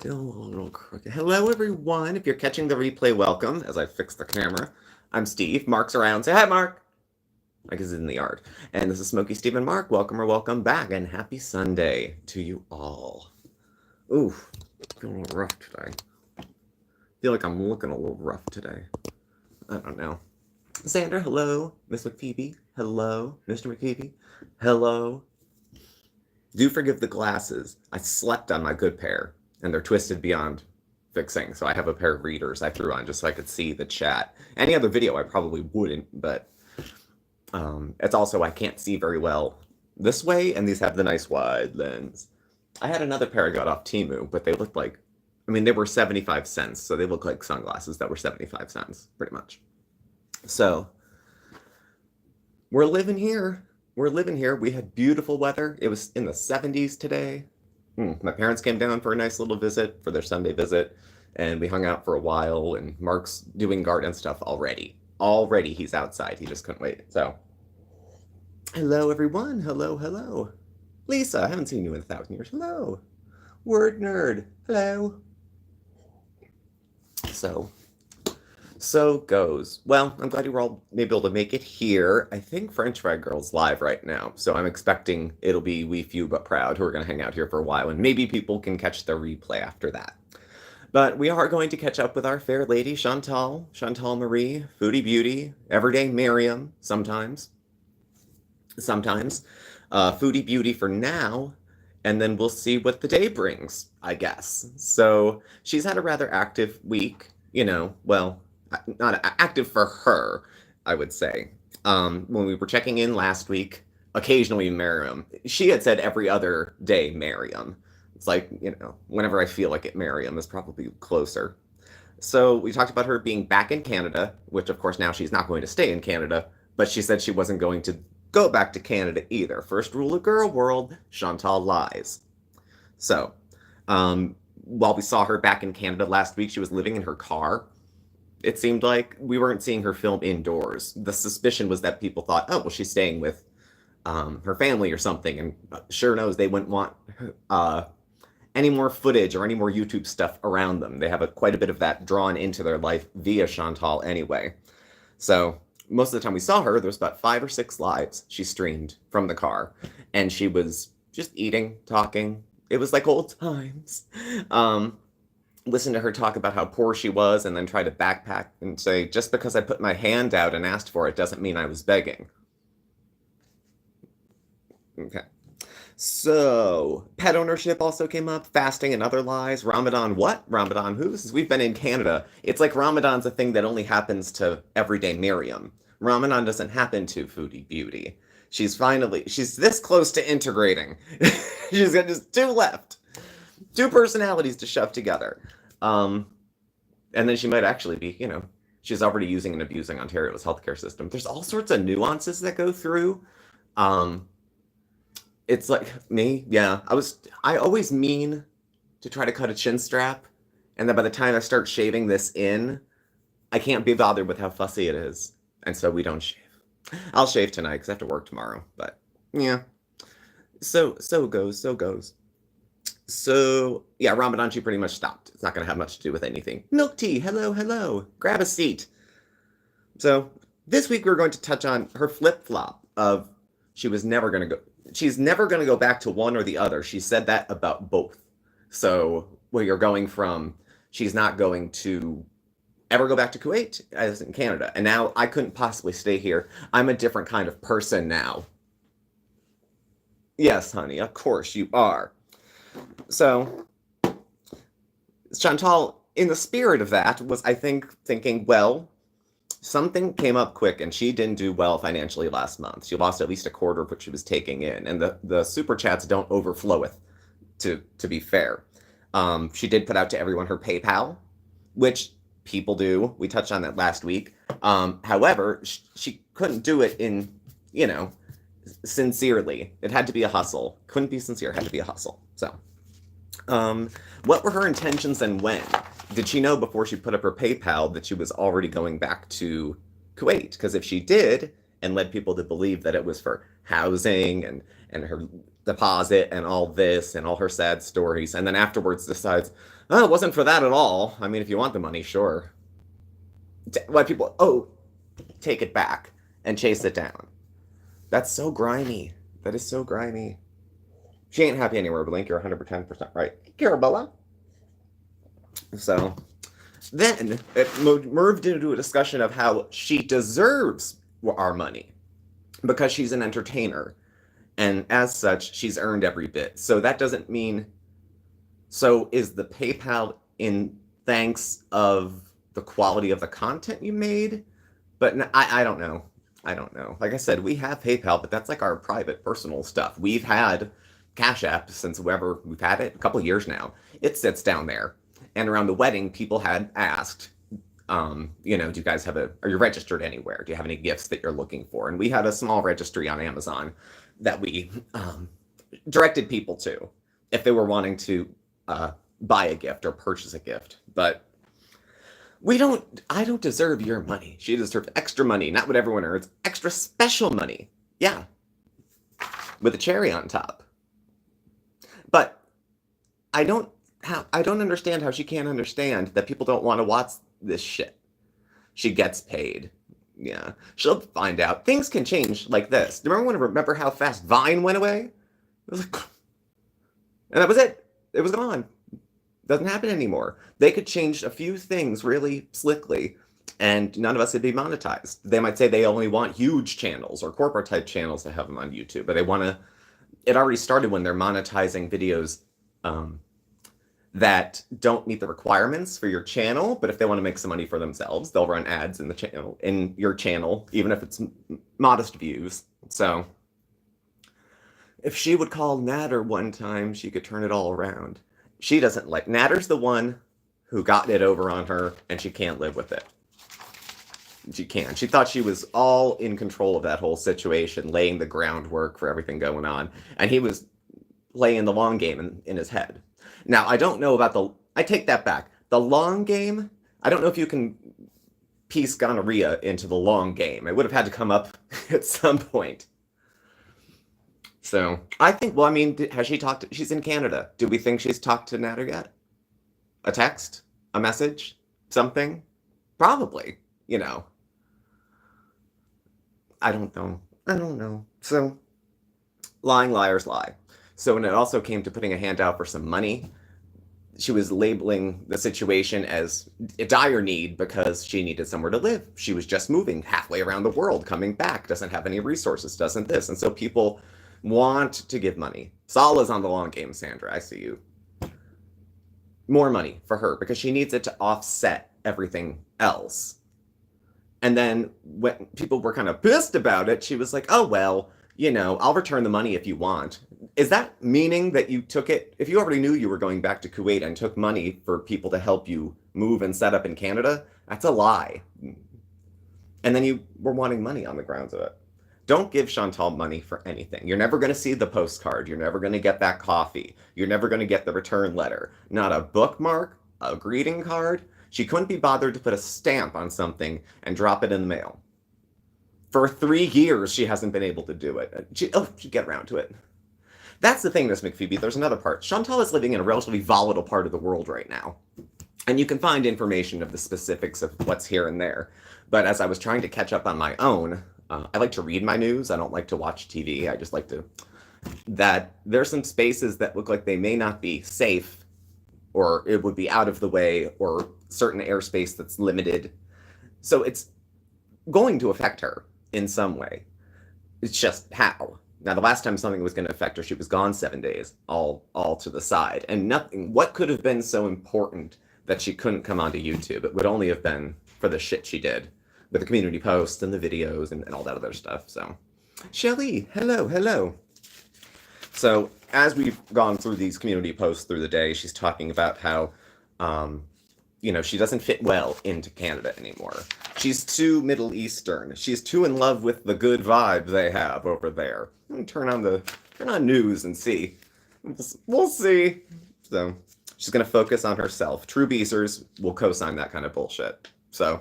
Still a little crooked. Hello, everyone. If you're catching the replay, welcome. As I fix the camera, I'm Steve. Mark's around. Say hi, Mark. Mike is in the yard. And this is Smokey, Steve, and Mark. Welcome or welcome back, and happy Sunday to you all. Ooh, feeling a little rough today. Feel like I'm looking a little rough today. I don't know. Sandra, hello. Miss McPhoebe, hello. Mr. McPhoebe, hello. Do forgive the glasses. I slept on my good pair, and they're twisted beyond fixing. So I have a pair of readers I threw on just so I could see the chat. Any other video, I probably wouldn't, but it's also I can't see very well this way, and these have the nice wide lens. I had another pair I got off Temu, but they looked like, I mean, they were 75 cents, so they look like sunglasses that were 75 cents, pretty much. So we're living here. We're living here. We had beautiful weather. It was in the 70s today. My parents came down for a nice little visit, for their Sunday visit, and we hung out for a while, and Mark's doing garden stuff already. Already he's outside. He just couldn't wait. So, hello, everyone. Hello, hello. Lisa, I haven't seen you in 1,000 years. Hello. Word nerd. Hello. So goes. Well, I'm glad you were all maybe able to make it here. I think French Fry Girl's live right now, so I'm expecting it'll be We Few But Proud who are going to hang out here for a while, and maybe people can catch the replay after that. But we are going to catch up with our fair lady, Chantal Marie, Foodie Beauty, Everyday Miriam, sometimes. Foodie Beauty for now, and then we'll see what the day brings, I guess. So she's had a rather active week, well, not active for her, I would say. When we were checking in last week, occasionally Miriam. She had said every other day Miriam. It's like, whenever I feel like it, Miriam is probably closer. So we talked about her being back in Canada, which of course now she's not going to stay in Canada, but she said she wasn't going to go back to Canada either. First rule of girl world, Chantal lies. So, while we saw her back in Canada last week, she was living in her car. It seemed like we weren't seeing her film indoors. The suspicion was that people thought, oh, well, she's staying with her family or something, and sure knows they wouldn't want any more footage or any more YouTube stuff around them. They have quite a bit of that drawn into their life via Chantal anyway. So most of the time we saw her, there was about 5 or 6 lives she streamed from the car, and she was just eating, talking. It was like old times. Listen to her talk about how poor she was and then try to backpack and say, just because I put my hand out and asked for it doesn't mean I was begging. Okay. So, pet ownership also came up, fasting and other lies. Ramadan what? Ramadan who? Since we've been in Canada, it's like Ramadan's a thing that only happens to Everyday Miriam. Ramadan doesn't happen to Foodie Beauty. She's this close to integrating. She's got just 2 left. 2 personalities to shove together. And then she might actually be, she's already using and abusing Ontario's healthcare system. There's all sorts of nuances that go through. It's like me, yeah. I always mean to try to cut a chin strap, and then by the time I start shaving this in, I can't be bothered with how fussy it is. And so we don't shave. I'll shave tonight because I have to work tomorrow, but yeah. So goes. So, yeah, Ramadan, she pretty much stopped. It's not going to have much to do with anything. Milk tea, hello. Grab a seat. So, this week we're going to touch on her flip-flop of she's never going to go back to one or the other. She said that about both. So, where you're going from, she's not going to ever go back to Kuwait, as in Canada. And now I couldn't possibly stay here. I'm a different kind of person now. Yes, honey, of course you are. So, Chantal, in the spirit of that, was, I think, thinking, well, something came up quick, and she didn't do well financially last month. She lost at least a quarter of what she was taking in, and the super chats don't overfloweth, to be fair. She did put out to everyone her PayPal, which people do. We touched on that last week. However, she couldn't do it in, sincerely. It had to be a hustle. Couldn't be sincere, it had to be a hustle. So, what were her intentions and when? Did she know before she put up her PayPal that she was already going back to Kuwait? Because if she did, and led people to believe that it was for housing and her deposit and all this and all her sad stories, and then afterwards decides, oh, it wasn't for that at all. I mean, if you want the money, sure. Why people, oh, take it back and chase it down. That's so grimy. That is so grimy. She ain't happy anywhere, Blink. You're 110% right. Carabella. So then it moved into a discussion of how she deserves our money because she's an entertainer. And as such, she's earned every bit. So that doesn't mean... So is the PayPal in thanks of the quality of the content you made? But I don't know. I don't know. Like I said, we have PayPal, but that's like our private, personal stuff. We've had Cash App since whoever we've had it, a couple of years now. It sits down there. And around the wedding, people had asked, do you guys are you registered anywhere? Do you have any gifts that you're looking for? And we had a small registry on Amazon that we directed people to if they were wanting to buy a gift or purchase a gift. But I don't deserve your money. She deserves extra money, not what everyone earns, extra special money. Yeah. With a cherry on top. But I don't understand how she can't understand that people don't want to watch this shit. She gets paid. Yeah. She'll find out. Things can change like this. Do you remember how fast Vine went away? It was like, and that was it. It was gone. Doesn't happen anymore. They could change a few things really slickly, and none of us would be monetized. They might say they only want huge channels or corporate type channels to have them on YouTube, but they want to... It already started when they're monetizing videos that don't meet the requirements for your channel, but if they want to make some money for themselves, they'll run ads in your channel, even if it's modest views. So if she would call Natter one time, she could turn it all around. She doesn't like... Natter's the one who got it over on her, and she can't live with it. She can't. She thought she was all in control of that whole situation, laying the groundwork for everything going on, and he was playing the long game in his head. Now, I don't know about I take that back. The long game, I don't know if you can piece gonorrhea into the long game. It would have had to come up at some point. So, I think, well, I mean, has she talked? She's in Canada. Do we think she's talked to Natter yet? A text? A message? Something? Probably, I don't know. So, lying liars lie. So when it also came to putting a hand out for some money, she was labeling the situation as a dire need because she needed somewhere to live. She was just moving halfway around the world, coming back, doesn't have any resources, doesn't this. And so people want to give money. Sala's on the long game, Sandra. I see you. More money for her because she needs it to offset everything else. And then when people were kind of pissed about it, she was like, oh, well, I'll return the money if you want. Is that meaning that you took it? If you already knew you were going back to Kuwait and took money for people to help you move and set up in Canada, that's a lie. And then you were wanting money on the grounds of it. Don't give Chantal money for anything. You're never going to see the postcard. You're never going to get that coffee. You're never going to get the return letter. Not a bookmark, a greeting card. She couldn't be bothered to put a stamp on something and drop it in the mail. For 3 years, she hasn't been able to do it. She'd get around to it. That's the thing, Miss McPhoebe. There's another part. Chantal is living in a relatively volatile part of the world right now. And you can find information of the specifics of what's here and there. But as I was trying to catch up on my own, I like to read my news. I don't like to watch TV. I just like to... That there's some spaces that look like they may not be safe, or it would be out of the way, or certain airspace that's limited. So it's going to affect her in some way. It's just how. Now, the last time something was going to affect her, she was gone 7 days, all to the side. And nothing, what could have been so important that she couldn't come onto YouTube? It would only have been for the shit she did with the community posts and the videos and all that other stuff. So, Shelly, hello. So, as we've gone through these community posts through the day, she's talking about how, she doesn't fit well into Canada anymore. She's too Middle Eastern. She's too in love with the good vibe they have over there. Turn on news and see. We'll see. So she's gonna focus on herself. True Beezers will co-sign that kind of bullshit. So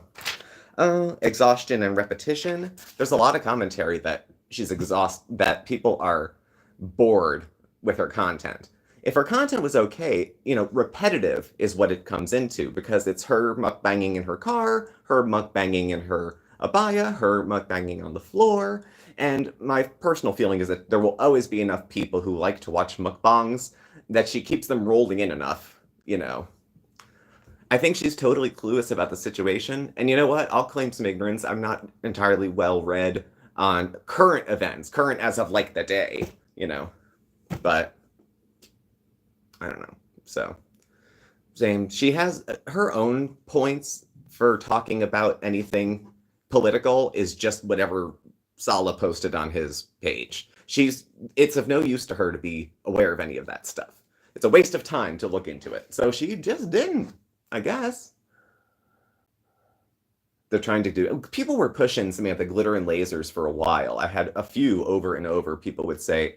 exhaustion and repetition. There's a lot of commentary that she's that people are bored with her content. If her content was okay, repetitive is what it comes into because it's her mukbanging in her car, her mukbanging in her abaya, her mukbanging on the floor. And my personal feeling is that there will always be enough people who like to watch mukbangs that she keeps them rolling in enough. I think she's totally clueless about the situation. And you know what? I'll claim some ignorance. I'm not entirely well read on current events, current as of like the day. But I don't know. So, same. She has her own points for talking about anything political is just whatever Sala posted on his page. It's of no use to her to be aware of any of that stuff. It's a waste of time to look into it. So she just didn't, I guess. They're trying to do. People were pushing Samantha Glitter and Lasers for a while. I had a few over and over. People would say,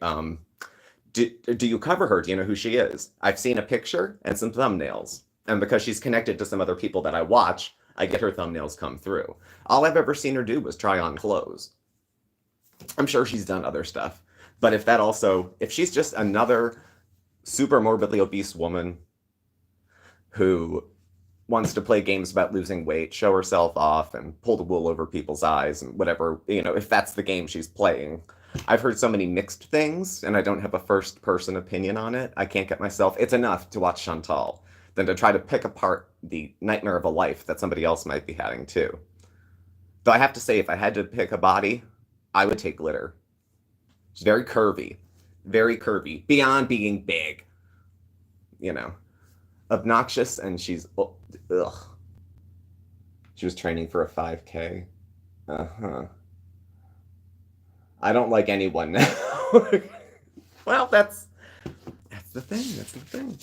do you cover her? Do you know who she is? I've seen a picture and some thumbnails. And because she's connected to some other people that I watch, I get her thumbnails come through. All I've ever seen her do was try on clothes. I'm sure she's done other stuff. But if she's just another super morbidly obese woman who wants to play games about losing weight, show herself off, and pull the wool over people's eyes, and whatever, if that's the game she's playing. I've heard so many mixed things, and I don't have a first-person opinion on it. I can't get myself... It's enough to watch Chantal than to try to pick apart the nightmare of a life that somebody else might be having, too. Though I have to say, if I had to pick a body, I would take Glitter. She's very curvy. Very curvy. Beyond being big. Obnoxious, and she's... Ugh. She was training for a 5K. Uh-huh. I don't like anyone now. Well, that's the thing.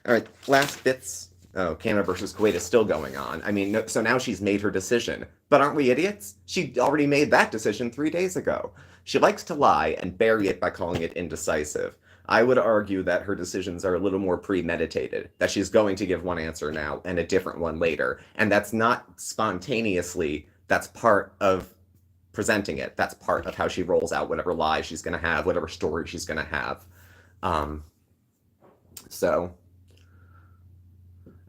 All right, last bits. Oh, Canada versus Kuwait is still going on. I mean, so now she's made her decision. But aren't we idiots? She already made that decision 3 days ago. She likes to lie and bury it by calling it indecisive. I would argue that her decisions are a little more premeditated, that she's going to give one answer now and a different one later. And that's not spontaneously, that's part of presenting it. That's part of how she rolls out whatever lie she's going to have, whatever story she's going to have. So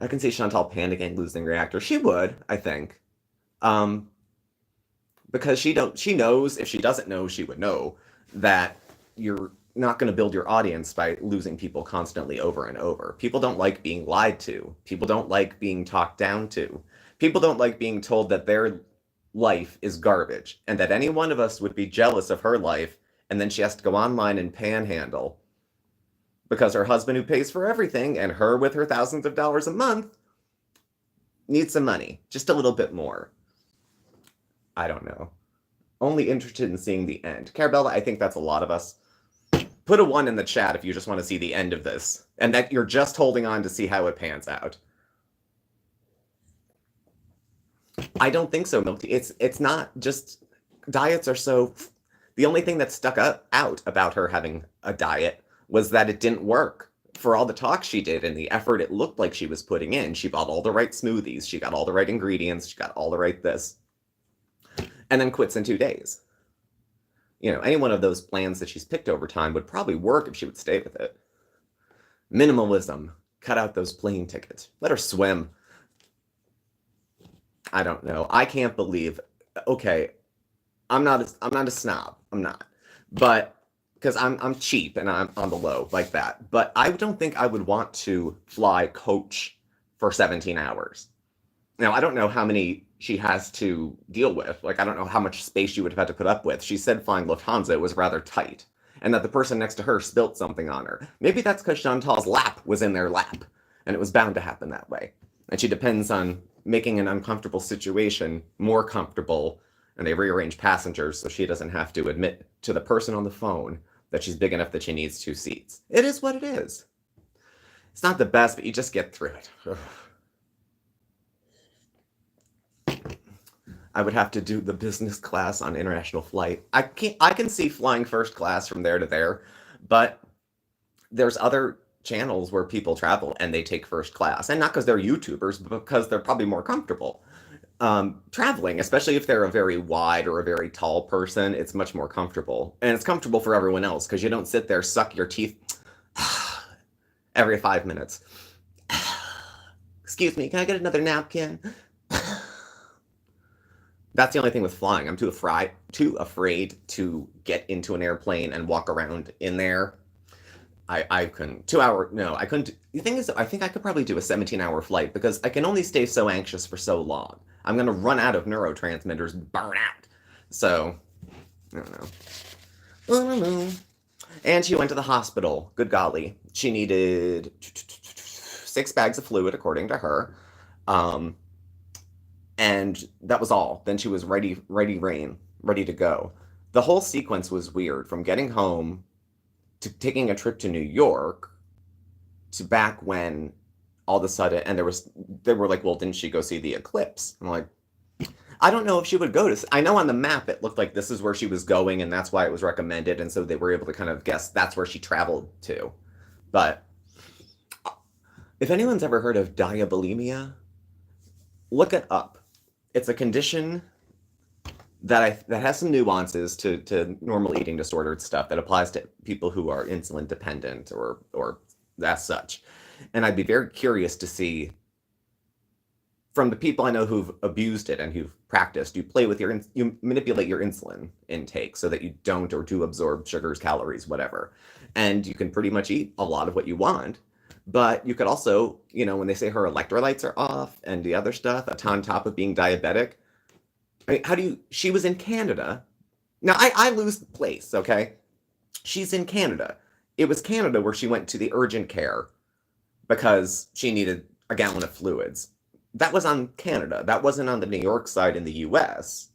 I can see Chantal panicking, losing reactor. She would, I think. Because she knows, if she doesn't know, she would know that you're not going to build your audience by losing people constantly over and over. People don't like being lied to. People don't like being talked down to. People don't like being told that their life is garbage and that any one of us would be jealous of her life, and then she has to go online and panhandle because her husband, who pays for everything, and her with her thousands of dollars a month, needs some money. Just a little bit more. I don't know. Only interested in seeing the end. Carabella, I think that's a lot of us. Put a 1 in the chat if you just want to see the end of this, and that you're just holding on to see how it pans out. I don't think so, Milk Tea. It's not just... Diets are so... The only thing that stuck out about her having a diet was that it didn't work. For all the talk she did and the effort it looked like she was putting in, she bought all the right smoothies, she got all the right ingredients, she got all the right this, and then quits in 2 days. Any one of those plans that she's picked over time would probably work if she would stay with it. Minimalism. Cut out those plane tickets. Let her swim. I don't know. I can't believe... Okay, I'm not a snob. I'm not. But... Because I'm cheap and I'm on the low like that. But I don't think I would want to fly coach for 17 hours. Now, I don't know how many she has to deal with. Like, I don't know how much space she would have had to put up with. She said flying Lufthansa was rather tight, and that the person next to her spilt something on her. Maybe that's because Chantal's lap was in their lap, and it was bound to happen that way. And she depends on making an uncomfortable situation more comfortable, and they rearrange passengers so she doesn't have to admit to the person on the phone that she's big enough that she needs 2 seats. It is what it is. It's not the best, but you just get through it. Ugh. I would have to do the business class on international flight. I can see flying first class from there to there, but there's other channels where people travel and they take first class, and not because they're YouTubers, but because they're probably more comfortable. Traveling, especially if they're a very wide or a very tall person, it's much more comfortable. And it's comfortable for everyone else because you don't sit there, suck your teeth. Every 5 minutes. Excuse me, can I get another napkin? That's the only thing with flying. I'm too afraid to get into an airplane and walk around in there. I couldn't. 2 hour, no, I couldn't. The thing is, I think I could probably do a 17-hour flight because I can only stay so anxious for so long. I'm going to run out of neurotransmitters, burn out. So, I don't know. I don't know. And she went to the hospital. Good golly. She needed 6 bags of fluid, according to her. Um, and that was all. Then she was ready to go. The whole sequence was weird, from getting home to taking a trip to New York to back when all of a sudden, and they were like, well, didn't she go see the eclipse? I'm like, I don't know if she would go to. I know on the map it looked like this is where she was going, and that's why it was recommended, and so they were able to kind of guess that's where she traveled to. But if anyone's ever heard of diabulimia, look it up. It's a condition that has some nuances to normal eating disordered stuff that applies to people who are insulin dependent or as such. And I'd be very curious to see from the people I know who've abused it and who've practiced, you manipulate your insulin intake so that you don't or do absorb sugars, calories, whatever. And you can pretty much eat a lot of what you want. But you could also, when they say her electrolytes are off and the other stuff, on top of being diabetic, I mean, she was in Canada. Now, I lose the place, okay? She's in Canada. It was Canada where she went to the urgent care because she needed a gallon of fluids. That was on Canada. That wasn't on the New York side in the US,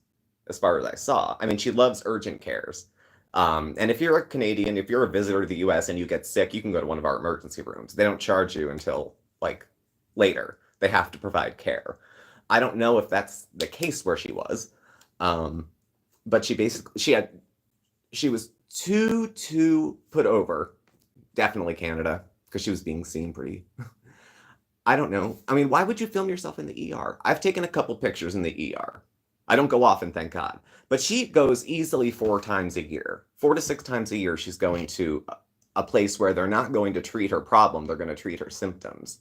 as far as I saw. I mean, she loves urgent cares. And if you're a Canadian, if you're a visitor to the US and you get sick, you can go to one of our emergency rooms. They don't charge you until, like, later. They have to provide care. I don't know if that's the case where she was. But she was too put over. Definitely Canada, because she was being seen pretty. I don't know. I mean, why would you film yourself in the ER? I've taken a couple pictures in the ER. I don't go often, thank God. But she goes easily 4 times a year. 4 to 6 times a year, she's going to a place where they're not going to treat her problem, they're going to treat her symptoms.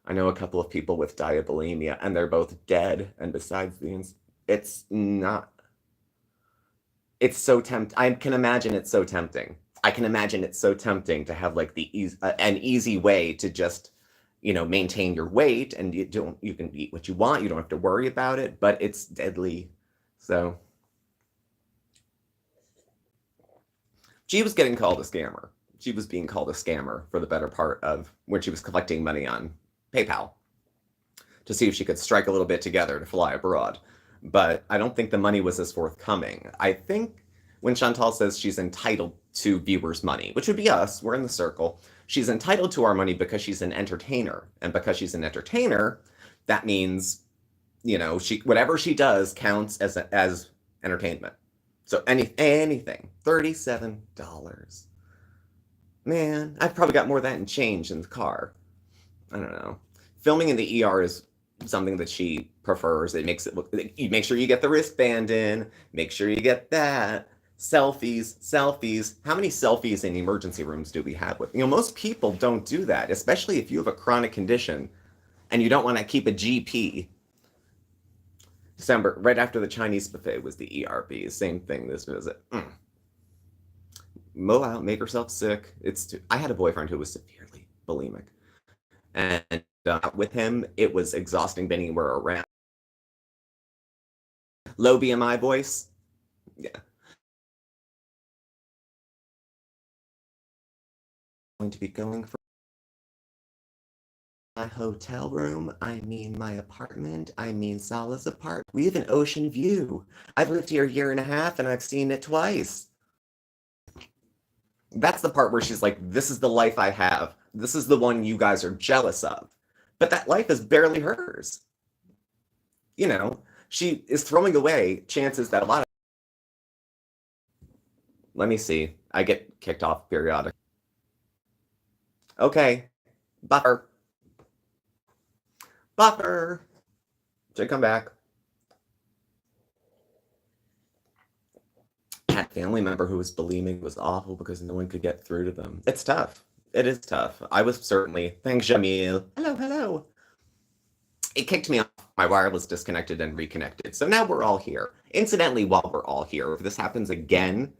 I know a couple of people with diabulimia, and they're both dead. And besides it's not. It's so tempting. I can imagine it's so tempting. I can imagine it's so tempting to have like an easy way to just maintain your weight, and you can eat what you want. You don't have to worry about it, but it's deadly. So she was getting called a scammer. She was being called a scammer for the better part of when she was collecting money on PayPal to see if she could strike a little bit together to fly abroad. But I don't think the money was as forthcoming. I think when Chantal says she's entitled to viewers' money, which would be us, we're in the circle, she's entitled to our money because she's an entertainer. And because she's an entertainer, that means, whatever she does counts as entertainment. So anything, $37. Man, I've probably got more of that in change in the car. I don't know. Filming in the ER is something that she prefers. It makes it look. You make sure you get the wristband in. Make sure you get that. Selfies. How many selfies in emergency rooms do we have with? Most people don't do that, especially if you have a chronic condition and you don't want to keep a GP. December, right after the Chinese buffet was the ERP. Same thing this visit. Mow out, make herself sick. I had a boyfriend who was severely bulimic. And with him, it was exhausting being anywhere around. Low BMI voice. Yeah. Going to be going for my hotel room. I mean my apartment. I mean Sala's apartment. We have an ocean view. I've lived here a year and a half and I've seen it twice. That's the part where she's like, this is the life I have. This is the one you guys are jealous of. But that life is barely hers. She is throwing away chances that a lot of. Let me see. I get kicked off periodically. Okay. Buffer. Should come back. That family member who was bulimic was awful because no one could get through to them. It's tough. It is tough. I was certainly, thanks, Jamil. Hello, hello. It kicked me off. My wireless disconnected and reconnected. So now we're all here. Incidentally, while we're all here, if this happens again,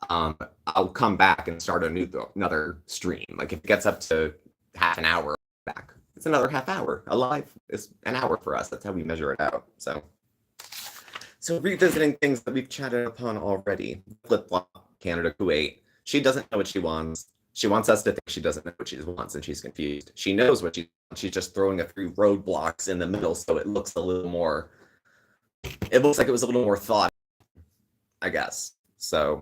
I'll come back and start another stream. Like if it gets up to half an hour back, it's another half hour. Alive is an hour for us. That's how we measure it out. So revisiting things that we've chatted upon already. Flip flop, Canada, Kuwait. She doesn't know what she wants. She wants us to think she doesn't know what she wants and she's confused. She knows what she wants. She's just throwing a few roadblocks in the middle so it looks a little more, it looks like it was a little more thought, I guess. So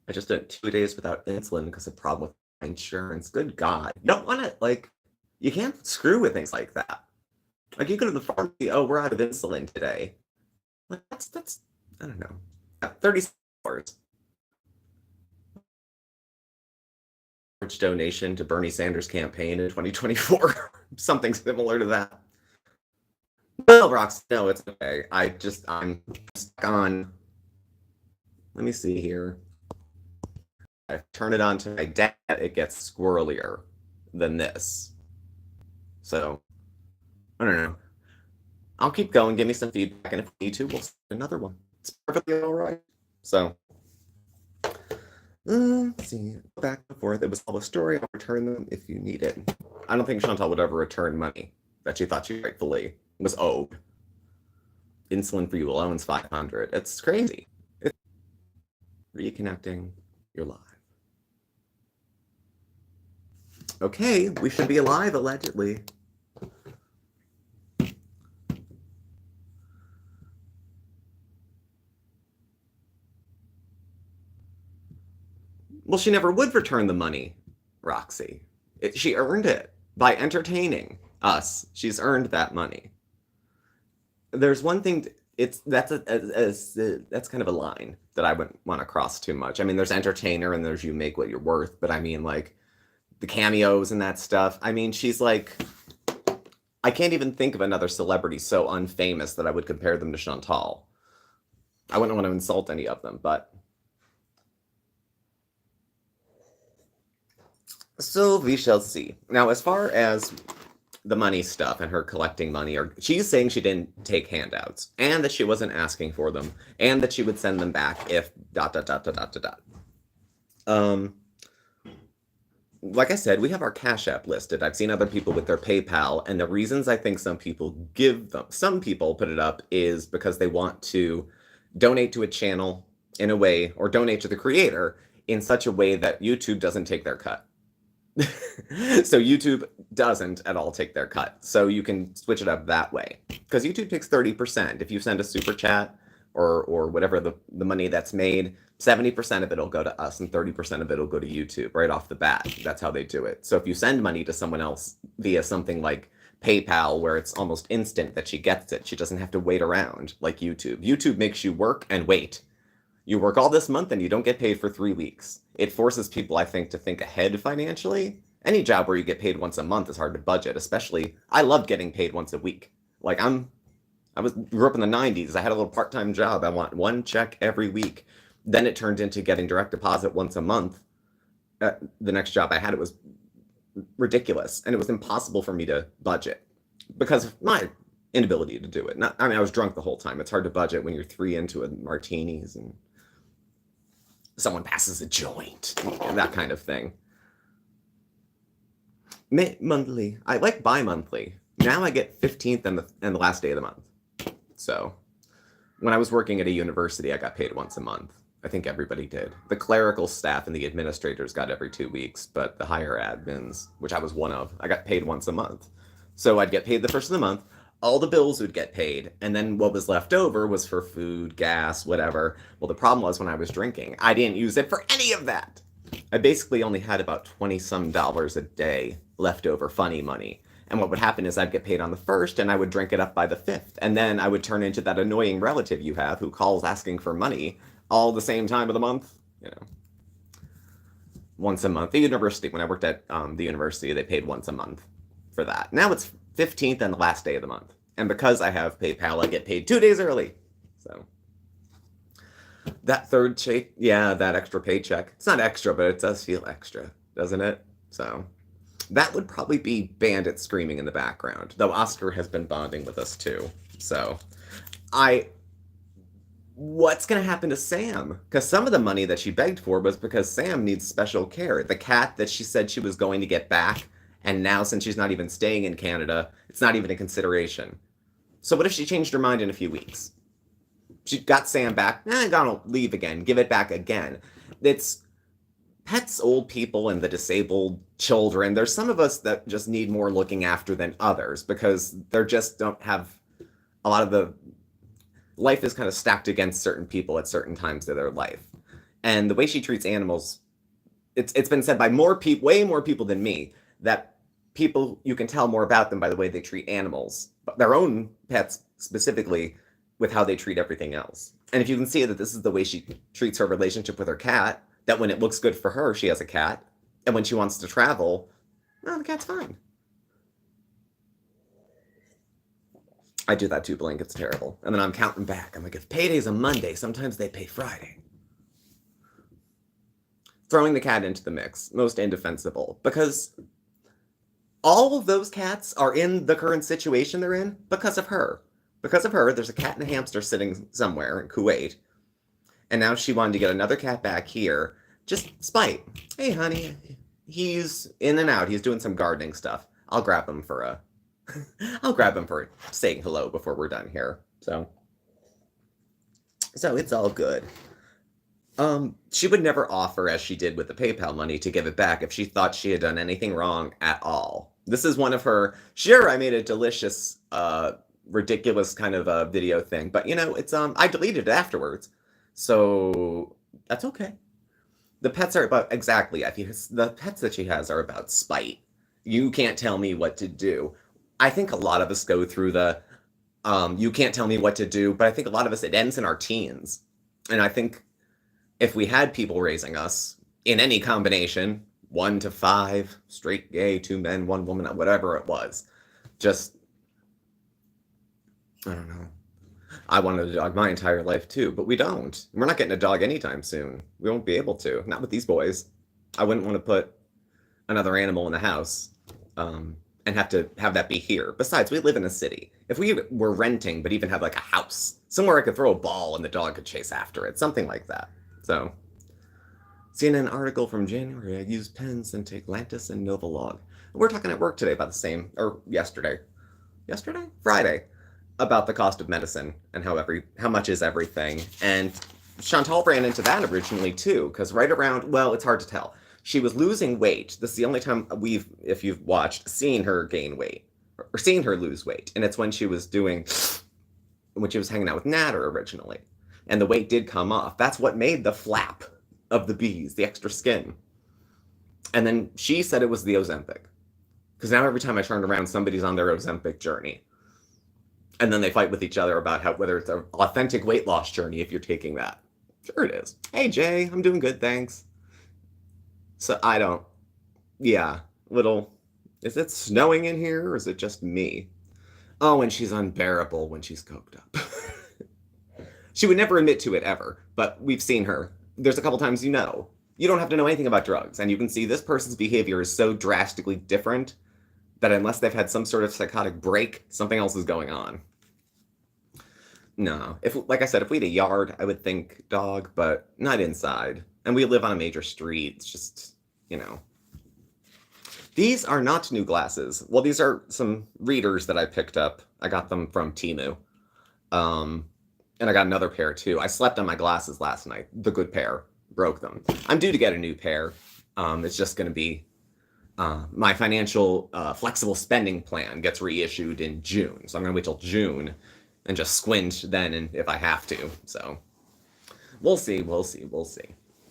I just did 2 days without insulin because of a problem with my insurance. Good God. You don't want to, like, you can't screw with things like that. Like you go to the pharmacy, oh, we're out of insulin today. Like that's I don't know. 30 hours. Donation to Bernie Sanders campaign in 2024. Something similar to that. Well, Rox, no, it's okay. I'm stuck on. Let me see here. I turn it on to my dad, it gets squirrelier than this. So I don't know. I'll keep going. Give me some feedback, and if we need to, we'll start another one. It's perfectly all right. So let's see. Back and forth. It was all a story. I'll return them if you need it. I don't think Chantal would ever return money that she thought she rightfully was owed. Insulin for you alone is $500. It's crazy. It's reconnecting. You're live. Okay, we should be alive allegedly. Well, she never would return the money, Roxy. She earned it by entertaining us. She's earned that money. There's one thing. That's kind of a line that I wouldn't want to cross too much. I mean, there's entertainer and there's you make what you're worth. But I mean, like the cameos and that stuff. I mean, she's like, I can't even think of another celebrity so unfamous that I would compare them to Chantal. I wouldn't want to insult any of them, but. So we shall see. Now, as far as the money stuff and her collecting money, or she's saying she didn't take handouts and that she wasn't asking for them and that she would send them back if ... Like I said, we have our Cash App listed. I've seen other people with their PayPal, and the reasons I think some people put it up is because they want to donate to a channel in a way, or donate to the creator in such a way that YouTube doesn't take their cut. So YouTube doesn't at all take their cut. So you can switch it up that way. Because YouTube takes 30%. If you send a super chat or whatever the money that's made, 70% of it will go to us and 30% of it will go to YouTube right off the bat. That's how they do it. So if you send money to someone else via something like PayPal, where it's almost instant that she gets it, she doesn't have to wait around like YouTube. YouTube makes you work and wait. You work all this month and you don't get paid for 3 weeks. It forces people, I think, to think ahead financially. Any job where you get paid once a month is hard to budget, especially, I loved getting paid once a week. Like grew up in the 90s. I had a little part-time job. I want one check every week. Then it turned into getting direct deposit once a month. The next job I had, it was ridiculous. And it was impossible for me to budget because of my inability to do it. I was drunk the whole time. It's hard to budget when you're 3 into a martinis and someone passes a joint and that kind of thing. Monthly. I like bi-monthly. Now I get 15th and the last day of the month. So when I was working at a university, I got paid once a month. I think everybody did. The clerical staff and the administrators got every 2 weeks, but the higher admins, which I was one of, I got paid once a month. So I'd get paid the first of the month. All the bills would get paid, and then what was left over was for food, gas, whatever. Well, the problem was when I was drinking, I didn't use it for any of that. I basically only had about $20-some a day left over funny money. And what would happen is I'd get paid on the 1st, and I would drink it up by the 5th. And then I would turn into that annoying relative you have who calls asking for money all the same time of the month. Once a month. The university, when I worked at the university, they paid once a month for that. Now it's 15th and the last day of the month. And because I have PayPal, I get paid 2 days early. So that third check, that extra paycheck. It's not extra, but it does feel extra, doesn't it? So that would probably be Bandit screaming in the background, though Oscar has been bonding with us too. So what's going to happen to Sam? Because some of the money that she begged for was because Sam needs special care. The cat that she said she was going to get back, and now since she's not even staying in Canada, it's not even a consideration. So what if she changed her mind in a few weeks? She got Sam back, gonna leave again, give it back again. It's pets, old people, and the disabled children. There's some of us that just need more looking after than others because they just don't have a lot of the life is kind of stacked against certain people at certain times of their life. And the way she treats animals, it's been said by way more people than me, that people, you can tell more about them by the way they treat animals, but their own pets specifically, with how they treat everything else. And if you can see that this is the way she treats her relationship with her cat, that when it looks good for her, she has a cat, and when she wants to travel, well, the cat's fine. I do that too, Blink. It's terrible. And then I'm counting back. I'm like, if payday's a Monday, sometimes they pay Friday. Throwing the cat into the mix, most indefensible, because all of those cats are in the current situation they're in because of her. Because of her, there's a cat and a hamster sitting somewhere in Kuwait, and now she wanted to get another cat back here. Just spite. Hey, honey, he's in and out. He's doing some gardening stuff. I'll grab him for saying hello before we're done here. So it's all good. She would never offer, as she did with the PayPal money, to give it back if she thought she had done anything wrong at all. This is one of her, sure, I made a delicious, ridiculous kind of a video thing, but it's, I deleted it afterwards. So that's okay. The pets are about, exactly, the pets that she has are about spite. You can't tell me what to do. I think a lot of us go through the, you can't tell me what to do, but I think a lot of us, it ends in our teens. And I think if we had people raising us in any combination, 1 to 5, straight, gay, 2 men, 1 woman, whatever it was, just, I don't know. I wanted a dog my entire life too, but we don't. We're not getting a dog anytime soon. We won't be able to. Not with these boys. I wouldn't want to put another animal in the house and have to have that be here. Besides, we live in a city. If we were renting, but even have like a house, somewhere I could throw a ball and the dog could chase after it, something like that. So, seeing an article from January, I use pens and take Lantus and Novolog. We're talking at work today about the same, or yesterday? Friday, about the cost of medicine and how much is everything. And Chantal ran into that originally too, because right around, well, it's hard to tell. She was losing weight. This is the only time if you've watched, seen her gain weight or seen her lose weight. And it's when she was hanging out with Natter originally. And the weight did come off. That's what made the flap of the bees, the extra skin. And then she said it was the Ozempic. Because now every time I turn around, somebody's on their Ozempic journey. And then they fight with each other about whether it's an authentic weight loss journey if you're taking that. Sure it is. Hey, Jay, I'm doing good, thanks. So is it snowing in here or is it just me? Oh, and she's unbearable when she's coked up. She would never admit to it ever, but we've seen her. There's a couple times you don't have to know anything about drugs, and you can see this person's behavior is so drastically different that unless they've had some sort of psychotic break, something else is going on. No, like I said, if we had a yard, I would think dog, but not inside. And we live on a major street. It's just, These are not new glasses. Well, these are some readers that I picked up. I got them from Temu. And I got another pair too. I slept on my glasses last night. The good pair. Broke them. I'm due to get a new pair. It's just going to be my financial flexible spending plan gets reissued in June. So I'm going to wait till June and just squint then and if I have to. So we'll see.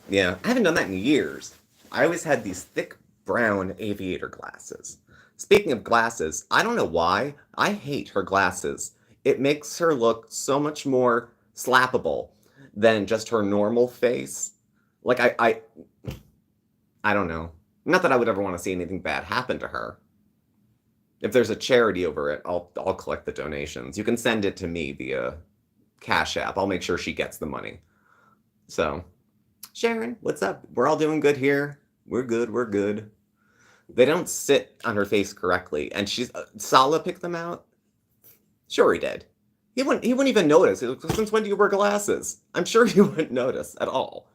Yeah, I haven't done that in years. I always had these thick brown aviator glasses. Speaking of glasses, I don't know why. I hate her glasses. It makes her look so much more slappable than just her normal face. Like, I don't know. Not that I would ever want to see anything bad happen to her. If there's a charity over it, I'll collect the donations. You can send it to me via Cash App. I'll make sure she gets the money. So, Sharon, what's up? We're all doing good here. We're good. We're good. They don't sit on her face correctly. And Sala picked them out? Sure he did. He wouldn't even notice. Since when do you wear glasses? I'm sure he wouldn't notice at all.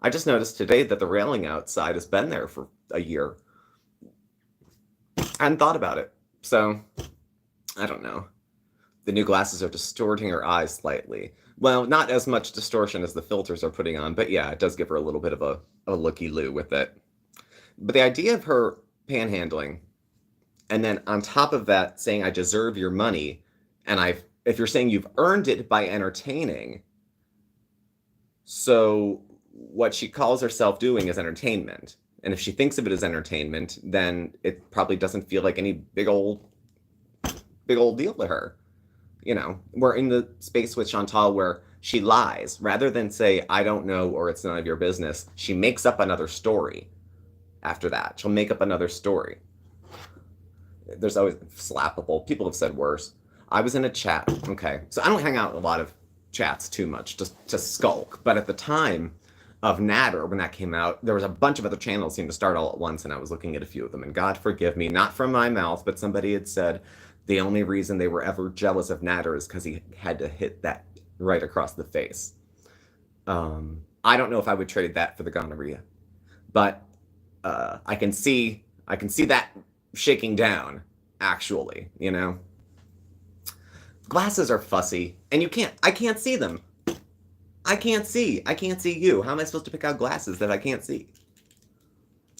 I just noticed today that the railing outside has been there for a year. I hadn't thought about it. So, I don't know. The new glasses are distorting her eyes slightly. Well, not as much distortion as the filters are putting on, but yeah, it does give her a little bit of a looky-loo with it. But the idea of her panhandling, and then on top of that saying, I deserve your money, and if you're saying you've earned it by entertaining, so what she calls herself doing is entertainment. And if she thinks of it as entertainment, then it probably doesn't feel like any big old deal to her. You know, we're in the space with Chantal where she lies. Rather than say, I don't know, or it's none of your business, she makes up another story after that. She'll make up another story. There's always slappable. People have said worse. I was in a chat. Okay. So I don't hang out in a lot of chats too much, just to skulk. But at the time of Natter, when that came out, there was a bunch of other channels seemed to start all at once, and I was looking at a few of them. And God forgive me, not from my mouth, but somebody had said the only reason they were ever jealous of Natter is because he had to hit that right across the face. I don't know if I would trade that for the gonorrhea, but I can see that shaking down, actually, you know? Glasses are fussy, and I can't see them. I can't see you. How am I supposed to pick out glasses that I can't see?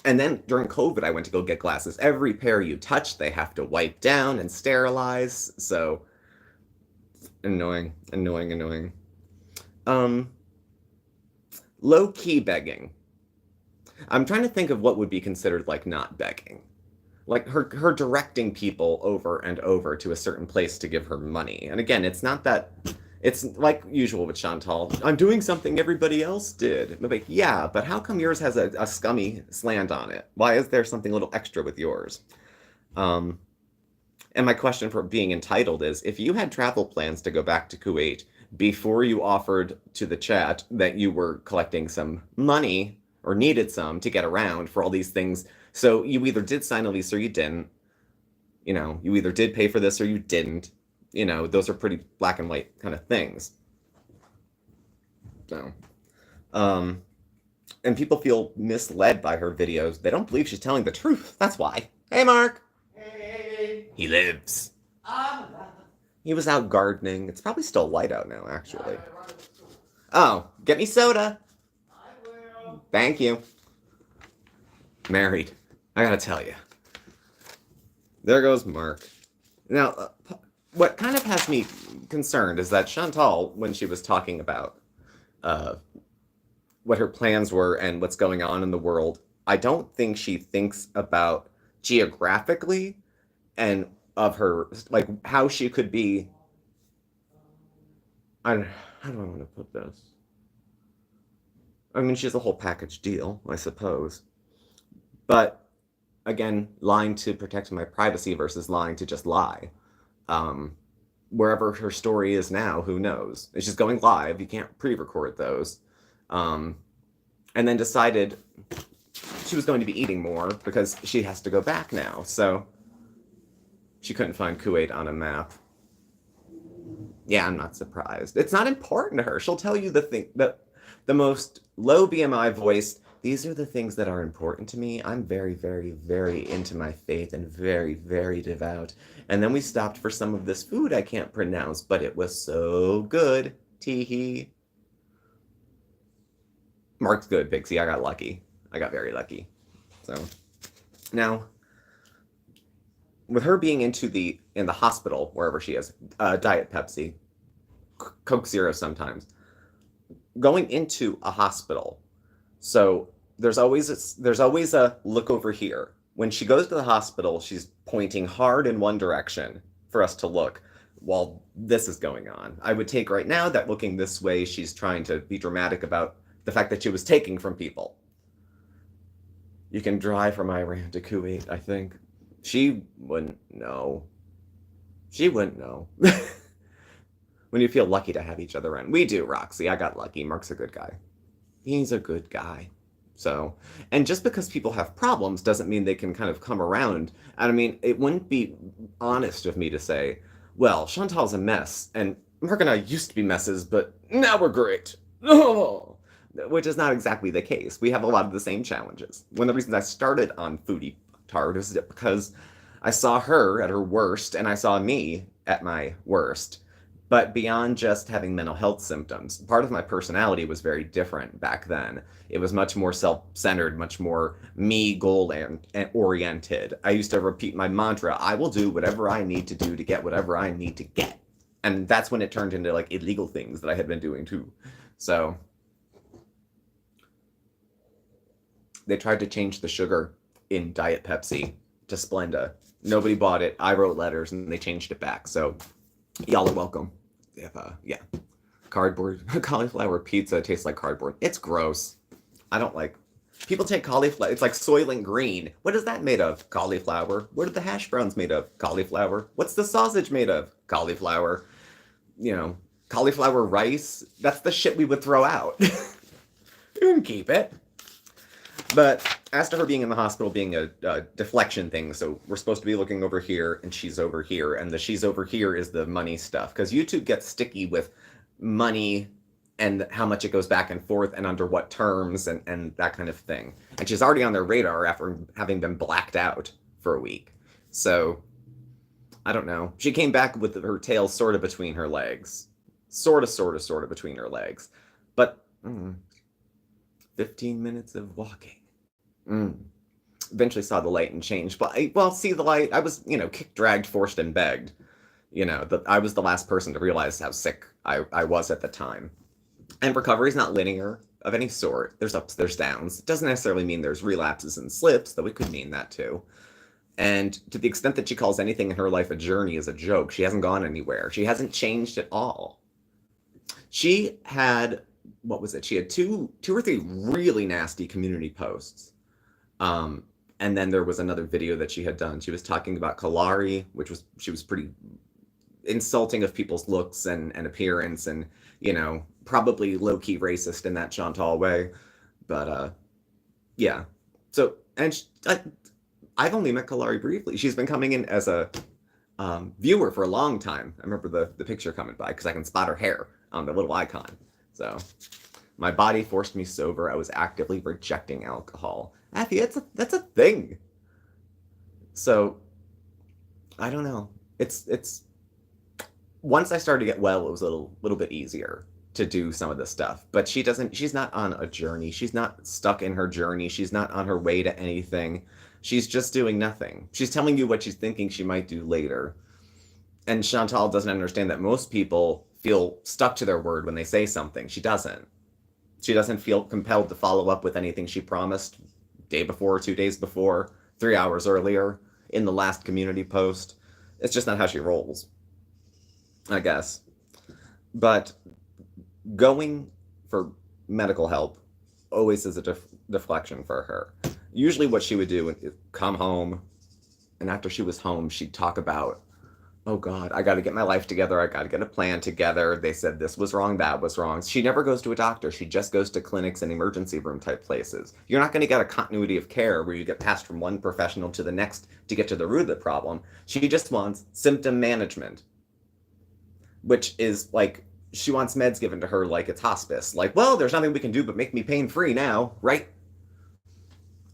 And then during COVID, I went to go get glasses. Every pair you touch, they have to wipe down and sterilize. So annoying. Low-key begging. I'm trying to think of what would be considered like not begging. Like her directing people over and over to a certain place to give her money. And again, it's not that. It's like usual with Chantal. I'm doing something everybody else did. I'm like, yeah, but how come yours has a scummy slant on it? Why is there something a little extra with yours? And my question for being entitled is, if you had travel plans to go back to Kuwait before you offered to the chat that you were collecting some money or needed some to get around for all these things, so you either did sign a lease or you didn't, you know, you either did pay for this or you didn't. You know, those are pretty black and white kind of things. So, and people feel misled by her videos. They don't believe she's telling the truth. That's why. Hey, Mark. Hey. He lives. He was out gardening. It's probably still light out now, actually. Oh, get me soda. I will. Thank you. Married. I gotta tell you. There goes Mark. Now, what kind of has me concerned is that Chantal, when she was talking about what her plans were and what's going on in the world, I don't think she thinks about geographically and of her, like, how she could be. How do I want to put this? I mean, she has a whole package deal, I suppose. But, again, lying to protect my privacy versus lying to just lie. Wherever her story is now, who knows? She's going live. You can't pre-record those. And then decided she was going to be eating more because she has to go back now. So she couldn't find Kuwait on a map. Yeah, I'm not surprised. It's not important to her. She'll tell you the most low BMI voiced, these are the things that are important to me. I'm very, very, very into my faith and very, very devout. And then we stopped for some of this food I can't pronounce, but it was so good. Tee-hee. Mark's good, Pixie. I got lucky. I got very lucky. So, now, with her being in the hospital, wherever she is, Diet Pepsi, Coke Zero sometimes, going into a hospital, so there's always a look over here. When she goes to the hospital, she's pointing hard in one direction for us to look while this is going on. I would take right now that looking this way, she's trying to be dramatic about the fact that she was taking from people. You can drive from Iran to Kuwait, I think. She wouldn't know. She wouldn't know. When you feel lucky to have each other around. We do, Roxy. I got lucky. Mark's a good guy. He's a good guy. So, and just because people have problems doesn't mean they can kind of come around. And I mean, it wouldn't be honest of me to say, well, Chantal's a mess, and Mark and I used to be messes, but now we're great. Oh, which is not exactly the case. We have a lot of the same challenges. One of the reasons I started on Foodie Tard is because I saw her at her worst, and I saw me at my worst. But beyond just having mental health symptoms, part of my personality was very different back then. It was much more self-centered, much more me goal oriented. I used to repeat my mantra, I will do whatever I need to do to get whatever I need to get. And that's when it turned into like illegal things that I had been doing too. So they tried to change the sugar in Diet Pepsi to Splenda. Nobody bought it. I wrote letters and they changed it back. So y'all are welcome. If, yeah. Cardboard. Cauliflower pizza tastes like cardboard. It's gross. I don't like. People take cauliflower. It's like Soylent Green. What is that made of? Cauliflower. What are the hash browns made of? Cauliflower. What's the sausage made of? Cauliflower. You know, cauliflower rice. That's the shit we would throw out. You can keep it. But as to her being in the hospital being a deflection thing, so we're supposed to be looking over here and she's over here, and the she's over here is the money stuff, because YouTube gets sticky with money and how much it goes back and forth and under what terms and that kind of thing. And she's already on their radar after having been blacked out for a week. So, I don't know. She came back with her tail sort of between her legs. Sort of between her legs. But, 15 minutes of walking. Eventually saw the light and changed. But, see the light. I was, kicked, dragged, forced, and begged. I was the last person to realize how sick I was at the time. And recovery is not linear of any sort. There's ups, there's downs. It doesn't necessarily mean there's relapses and slips, though it could mean that too. And to the extent that she calls anything in her life a journey is a joke, she hasn't gone anywhere. She hasn't changed at all. She had, what was it? She had two or three really nasty community posts. And then there was another video that she had done. She was talking about Kalari, she was pretty insulting of people's looks and appearance and, probably low-key racist in that Chantal way. But, yeah. So, and I've only met Kalari briefly. She's been coming in as a viewer for a long time. I remember the picture coming by because I can spot her hair on the little icon. So, my body forced me sober. I was actively rejecting alcohol. Effie, that's a thing. So, I don't know. It's once I started to get well, it was a little bit easier to do some of this stuff. But she's not on a journey. She's not stuck in her journey. She's not on her way to anything. She's just doing nothing. She's telling you what she's thinking she might do later. And Chantal doesn't understand that most people feel stuck to their word when they say something. She doesn't. She doesn't feel compelled to follow up with anything she promised day before, 2 days before, 3 hours earlier, in the last community post. It's just not how she rolls, I guess. But going for medical help always is a deflection for her. Usually what she would do is come home, and after she was home, she'd talk about, oh God, I got to get my life together. I got to get a plan together. They said this was wrong, that was wrong. She never goes to a doctor. She just goes to clinics and emergency room type places. You're not going to get a continuity of care where you get passed from one professional to the next to get to the root of the problem. She just wants symptom management, which is like, she wants meds given to her like it's hospice. Like, well, there's nothing we can do but make me pain-free now, right?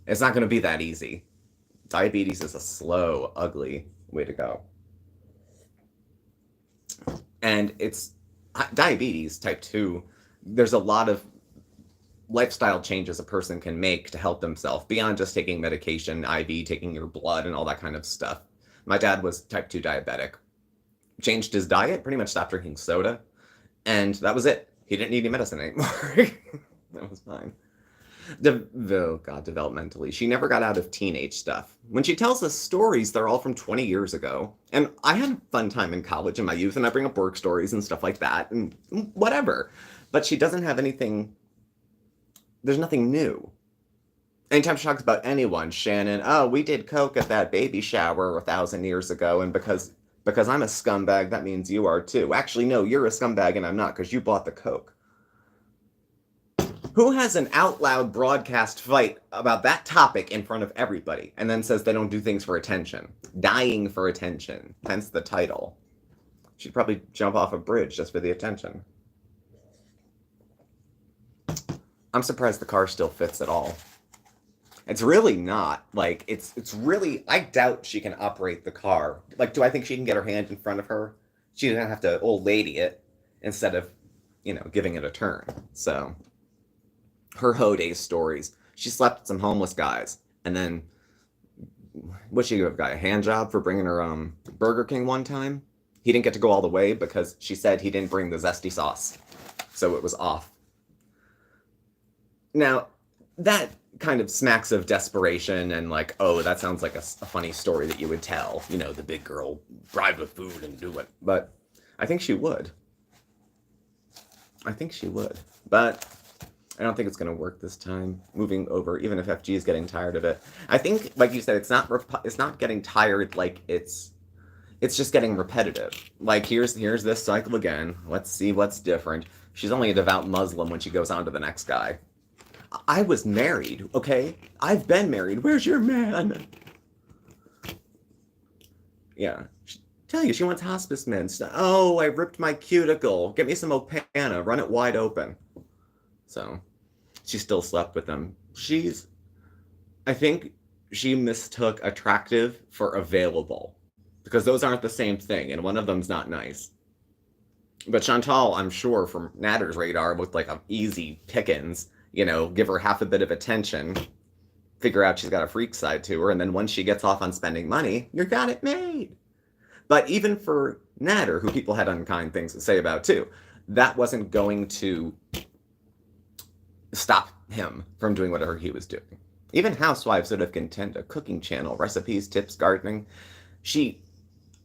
It's not going to be that easy. Diabetes is a slow, ugly way to go. And it's diabetes type 2. There's a lot of lifestyle changes a person can make to help themselves beyond just taking medication, IV, taking your blood and all that kind of stuff. My dad was type 2 diabetic. Changed his diet, pretty much stopped drinking soda. And that was it. He didn't need any medicine anymore. That was fine. Developmentally. She never got out of teenage stuff. When she tells us stories, they're all from 20 years ago. And I had a fun time in college in my youth, and I bring up work stories and stuff like that, and whatever. But she doesn't have anything, there's nothing new. Anytime she talks about anyone, Shannon, oh, we did coke at that baby shower 1,000 years ago, and because I'm a scumbag, that means you are too. Actually, no, you're a scumbag and I'm not, because you bought the coke. Who has an out loud broadcast fight about that topic in front of everybody and then says they don't do things for attention? Dying for attention, hence the title. She'd probably jump off a bridge just for the attention. I'm surprised the car still fits at all. It's really not. Like, it's really, I doubt she can operate the car. Like, do I think she can get her hand in front of her? She's gonna have to old lady it instead of, giving it a turn. So, her hoe days stories. She slept with some homeless guys, and then, what'd she give a guy? A hand job for bringing her Burger King one time? He didn't get to go all the way because she said he didn't bring the zesty sauce. So it was off. Now, that kind of smacks of desperation and like, oh, that sounds like a funny story that you would tell. The big girl bribed with food and do it. But I think she would. But I don't think it's going to work this time. Moving over, even if FG is getting tired of it. I think, like you said, it's not getting tired. Like it's just getting repetitive. Like here's this cycle again. Let's see what's different. She's only a devout Muslim when she goes on to the next guy. I was married, okay? I've been married. Where's your man? Yeah. Tell you, she wants hospice meds. Oh, I ripped my cuticle. Get me some Opana. Run it wide open. So, she still slept with him. I think she mistook attractive for available. Because those aren't the same thing, and one of them's not nice. But Chantal, I'm sure, from Natter's radar, looked like an easy pickings. Give her half a bit of attention, figure out she's got a freak side to her, and then once she gets off on spending money, you got it made. But even for Natter, who people had unkind things to say about too, that wasn't going to stop him from doing whatever he was doing. Even housewives that have content a cooking channel, recipes, tips, gardening,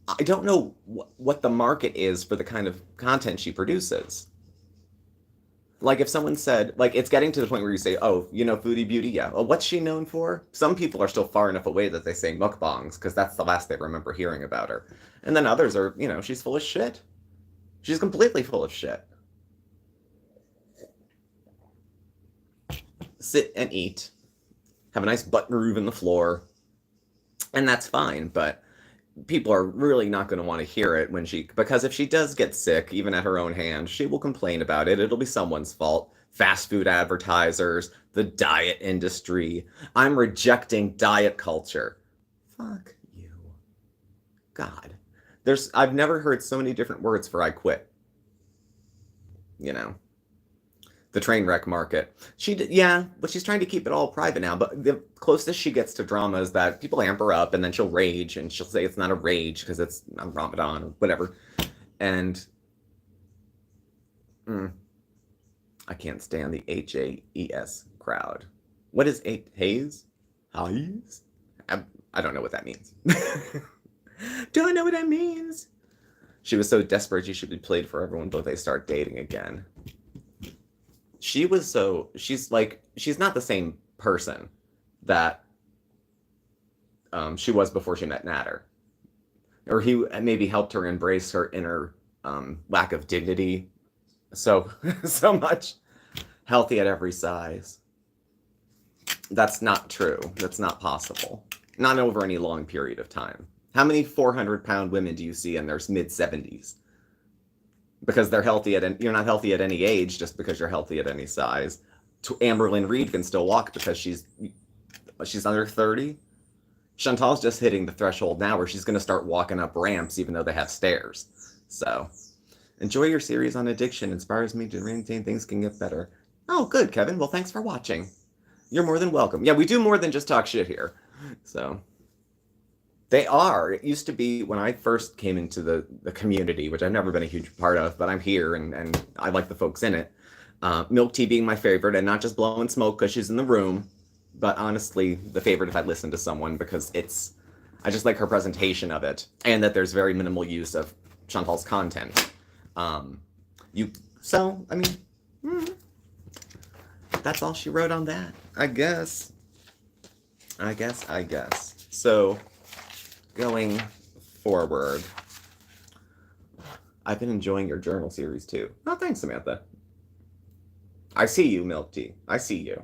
I don't know what the market is for the kind of content she produces. Like if someone said, like it's getting to the point where you say, oh, Foodie Beauty? Yeah. Well, what's she known for? Some people are still far enough away that they say mukbangs because that's the last they remember hearing about her. And then others are, she's full of shit. She's completely full of shit. Sit and eat. Have a nice butt groove in the floor. And that's fine, but people are really not going to want to hear it because if she does get sick, even at her own hand, she will complain about it. It'll be someone's fault. Fast food advertisers, the diet industry. I'm rejecting diet culture. Fuck you. God. I've never heard so many different words for I quit. The train wreck market. But she's trying to keep it all private now. But the closest she gets to drama is that people amp her up and then she'll rage and she'll say it's not a rage because it's Ramadan or whatever. And I can't stand the HAES crowd. What is haze? Haze? I don't know what that means. Don't know what that means. She was so desperate she should be played for everyone but they start dating again. She's not the same person that she was before she met Natter. Or he maybe helped her embrace her inner lack of dignity so much. Healthy at every size. That's not true. That's not possible. Not over any long period of time. How many 400-pound women do you see in their mid-70s? Because they're healthy you're not healthy at any age just because you're healthy at any size. Amberlynn Reed can still walk because she's under 30. Chantal's just hitting the threshold now where she's going to start walking up ramps even though they have stairs. So, enjoy your series on addiction. Inspires me to maintain things can get better. Oh, good, Kevin. Well, thanks for watching. You're more than welcome. Yeah, we do more than just talk shit here. So, they are. It used to be when I first came into the community, which I've never been a huge part of, but I'm here and I like the folks in it. Milk tea being my favorite and not just blowing smoke because she's in the room, but honestly, the favorite if I listen to someone because I just like her presentation of it and that there's very minimal use of Chantal's content. That's all she wrote on that, I guess. So, going forward, I've been enjoying your journal series too. Oh, thanks, Samantha. I see you, Milk Tea. I see you.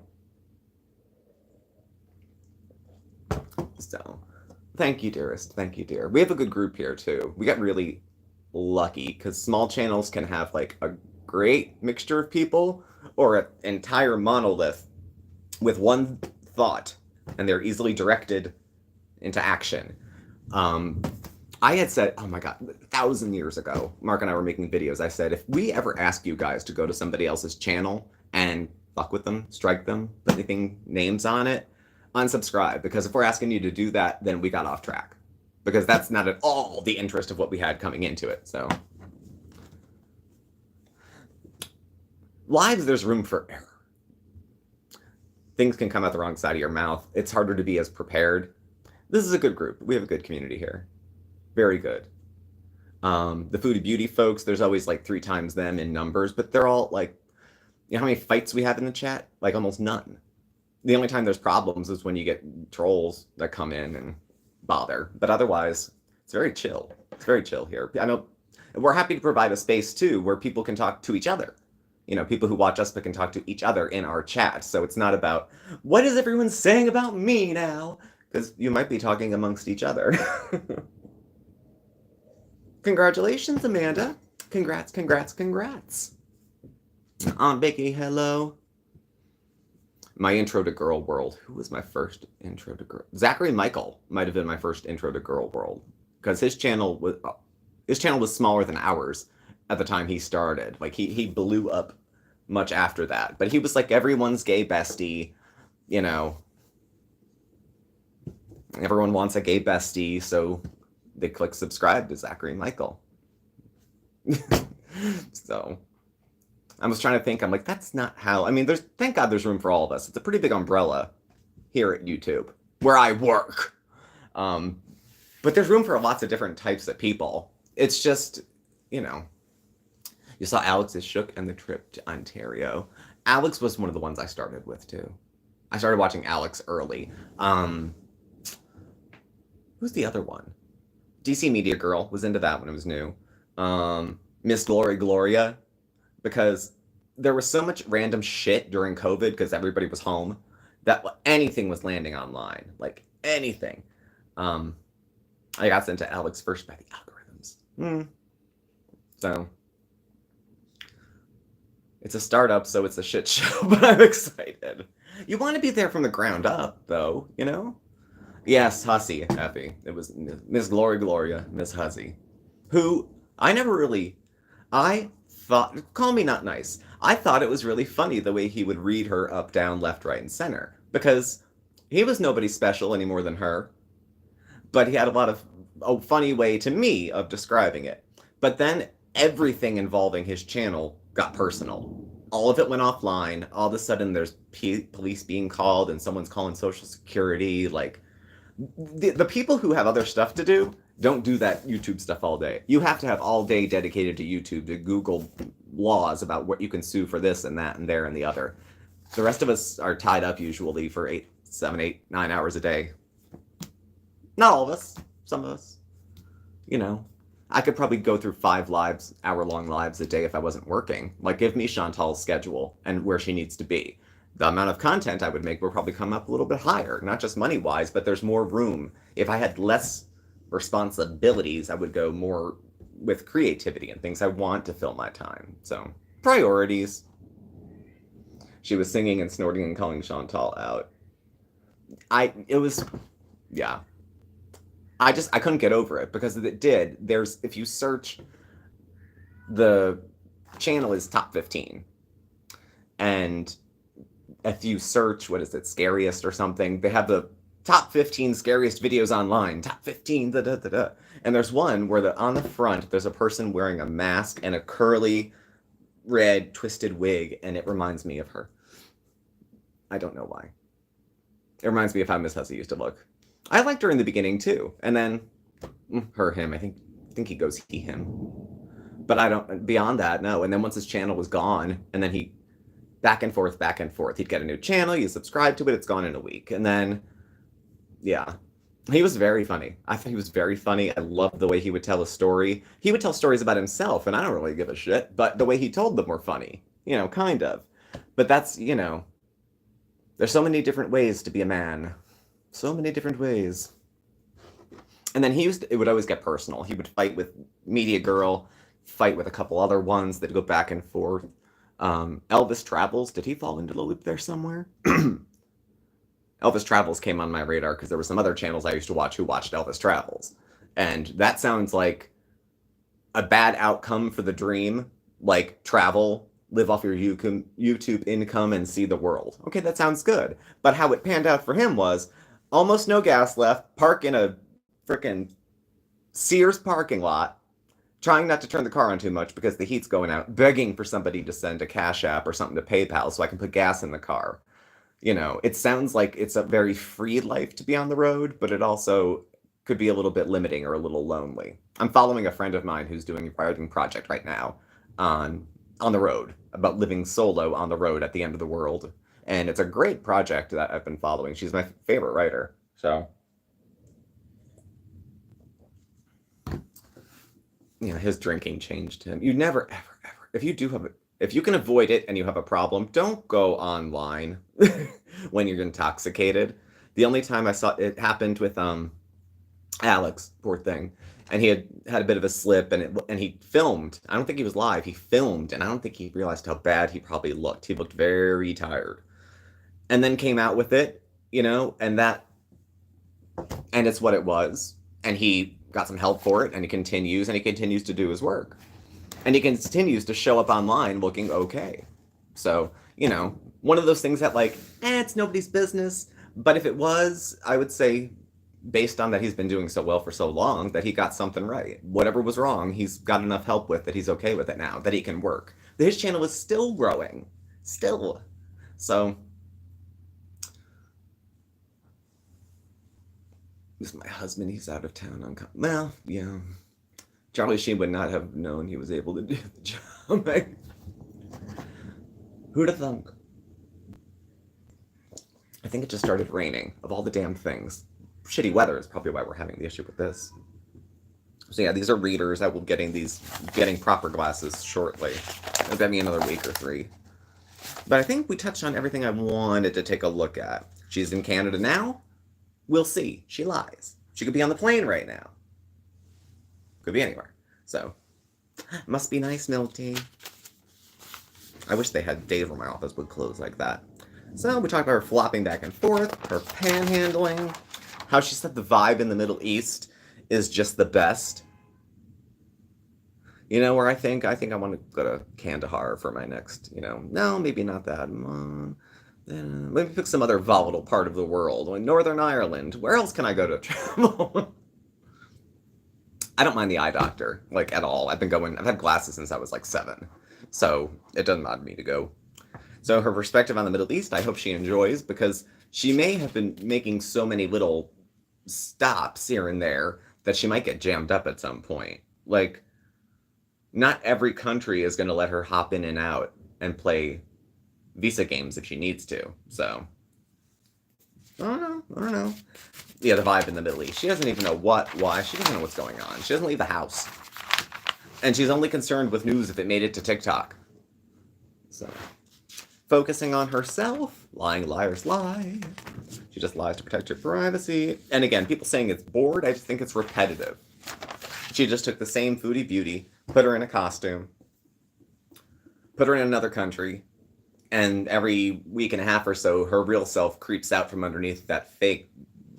So, thank you, dearest. Thank you, dear. We have a good group here, too. We got really lucky because small channels can have like a great mixture of people or an entire monolith with one thought, and they're easily directed into action. I had said, oh my God, 1,000 years ago, Mark and I were making videos. I said, if we ever ask you guys to go to somebody else's channel and fuck with them, strike them, put anything names on it, unsubscribe. Because if we're asking you to do that, then we got off track. Because that's not at all the interest of what we had coming into it. So, lives, there's room for error. Things can come out the wrong side of your mouth. It's harder to be as prepared. This is a good group. We have a good community here. Very good. The Foodie Beauty folks, there's always like 3 times them in numbers, but they're all like, you know how many fights we have in the chat? Like almost none. The only time there's problems is when you get trolls that come in and bother. But otherwise, it's very chill. It's very chill here. I know we're happy to provide a space too where people can talk to each other. You know, people who watch us but can talk to each other in our chat. So it's not about, what is everyone saying about me now? Because you might be talking amongst each other. Congratulations, Amanda. Congrats, congrats, congrats. Aunt Becky, hello. My intro to Girl World. Who was my first intro to Girl? Zachary Michael might have been my first intro to Girl World. Because his channel was smaller than ours at the time he started. Like he blew up much after that. But he was like everyone's gay bestie, you know. Everyone wants a gay bestie, so they click subscribe to Zachary Michael. So I was trying to think, I'm like, that's not how, I mean, thank God there's room for all of us. It's a pretty big umbrella here at YouTube, where I work. But there's room for lots of different types of people. It's just, you know, you saw Alex's Shook and the Trip to Ontario. Alex was one of the ones I started with too. I started watching Alex early. Who's the other one? DC Media Girl was into that when it was new. Miss Gloria, because there was so much random shit during COVID because everybody was home that anything was landing online, like anything. I got into Alex first by the algorithms. So it's a startup, so it's a shit show, but I'm excited. You want to be there from the ground up, though, you know? Yes, Hussy, happy. It was Miss Gloria, Miss Hussy, who I thought, call me not nice, I thought it was really funny the way he would read her up, down, left, right, and center, because he was nobody special any more than her, but he had a funny way to me of describing it. But then everything involving his channel got personal. All of it went offline. All of a sudden there's police being called and someone's calling Social Security, like, the people who have other stuff to do don't do that YouTube stuff all day. You have to have all day dedicated to YouTube to Google laws about what you can sue for this and that and there and the other. The rest of us are tied up usually for 7, 8, 9 hours a day. Not all of us. Some of us. You know, I could probably go through 5 hour-long lives a day if I wasn't working. Like, give me Chantal's schedule and where she needs to be. The amount of content I would make will probably come up a little bit higher, not just money-wise, but there's more room. If I had less responsibilities, I would go more with creativity and things I want to fill my time. So, priorities. She was singing and snorting and calling Chantal out. I couldn't get over it because it did. If you search, the channel is top 15. And if you search, what is it, scariest or something, they have the top 15 scariest videos online, top 15, And there's one where on the front, there's a person wearing a mask and a curly, red, twisted wig, and it reminds me of her. I don't know why. It reminds me of how Miss Hussey used to look. I liked her in the beginning, too. And then, him, I think he goes he, him. But beyond that, no. And then once his channel was gone, and then he back and forth. He'd get a new channel, you subscribe to it, it's gone in a week. And then, yeah. He was very funny. I thought he was very funny. I loved the way he would tell a story. He would tell stories about himself, and I don't really give a shit, but the way he told them were funny. You know, kind of. But that's, there's so many different ways to be a man. So many different ways. And then it would always get personal. He would fight with Media Girl, fight with a couple other ones that go back and forth. Elvis Travels, did he fall into the loop there somewhere? Elvis Travels came on my radar because there were some other channels I used to watch who watched Elvis Travels. And that sounds like a bad outcome for the dream, like travel, live off your YouTube income, and see the world. Okay, that sounds good. But how it panned out for him was almost no gas left, park in a frickin' Sears parking lot, trying not to turn the car on too much because the heat's going out, begging for somebody to send a Cash App or something to PayPal so I can put gas in the car. It sounds like it's a very free life to be on the road, but it also could be a little bit limiting or a little lonely. I'm following a friend of mine who's doing a writing project right now on the road, about living solo on the road at the end of the world. And it's a great project that I've been following. She's my favorite writer. So, his drinking changed him. You never, ever, ever, if you can avoid it and you have a problem, don't go online when you're intoxicated. The only time I saw it happened with Alex, poor thing, and he had a bit of a slip, and he filmed. I don't think he was live. He filmed, and I don't think he realized how bad he probably looked. He looked very tired, and then came out with it, and it's what it was. And he got some help for it, and he continues to do his work. And he continues to show up online looking okay. So, one of those things that it's nobody's business. But if it was, I would say, based on that he's been doing so well for so long, that he got something right. Whatever was wrong, he's got enough help with that he's okay with it now, that he can work. His channel is still growing. Still. So, this is my husband. He's out of town. Well, yeah. Charlie Sheen would not have known he was able to do the job. Who'd have thunk? I think it just started raining, of all the damn things. Shitty weather is probably why we're having the issue with this. So yeah, these are readers. I will getting proper glasses shortly. It'll get me another week or 3. But I think we touched on everything I wanted to take a look at. She's in Canada now. We'll see. She lies. She could be on the plane right now. Could be anywhere. So, must be nice, Milk Tea. I wish they had days where my office would close like that. So, we talked about her flopping back and forth, her panhandling, how she said the vibe in the Middle East is just the best. Where I think I want to go to Kandahar for my next, no, maybe not that. Maybe pick some other volatile part of the world, like Northern Ireland. Where else can I go to travel? I don't mind the eye doctor, at all. I've had glasses since I was 7. So it doesn't bother me to go. So her perspective on the Middle East, I hope she enjoys, because she may have been making so many little stops here and there that she might get jammed up at some point. Not every country is going to let her hop in and out and play visa games if she needs to. So, I don't know. Yeah, the vibe in the Middle East. She doesn't even know why. She doesn't know what's going on. She doesn't leave the house. And she's only concerned with news if it made it to TikTok. So, focusing on herself. Lying liars lie. She just lies to protect her privacy. And again, people saying it's bored, I just think it's repetitive. She just took the same Foodie Beauty, put her in a costume, put her in another country, and every week and a half or so, her real self creeps out from underneath that fake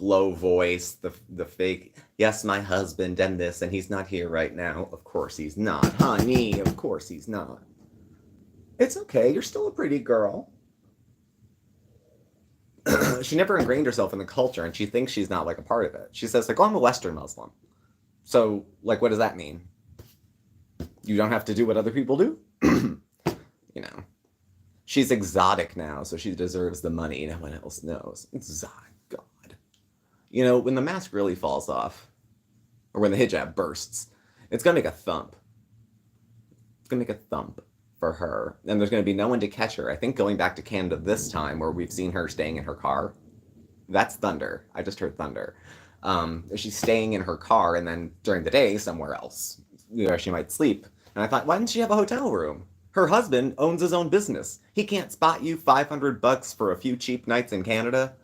low voice, the fake, yes, my husband and this, and he's not here right now. Of course he's not, honey. Of course he's not. It's okay. You're still a pretty girl. She never ingrained herself in the culture, and she thinks she's not a part of it. She says oh, I'm a Western Muslim. So what does that mean? You don't have to do what other people do? She's exotic now, so she deserves the money. No one else knows. Exotic. God. When the mask really falls off, or when the hijab bursts, it's going to make a thump. It's going to make a thump for her. And there's going to be no one to catch her. I think going back to Canada this time, where we've seen her staying in her car, that's thunder. I just heard thunder. She's staying in her car, and then during the day, somewhere else, where she might sleep. And I thought, why didn't she have a hotel room? Her husband owns his own business. He can't spot you $500 for a few cheap nights in Canada.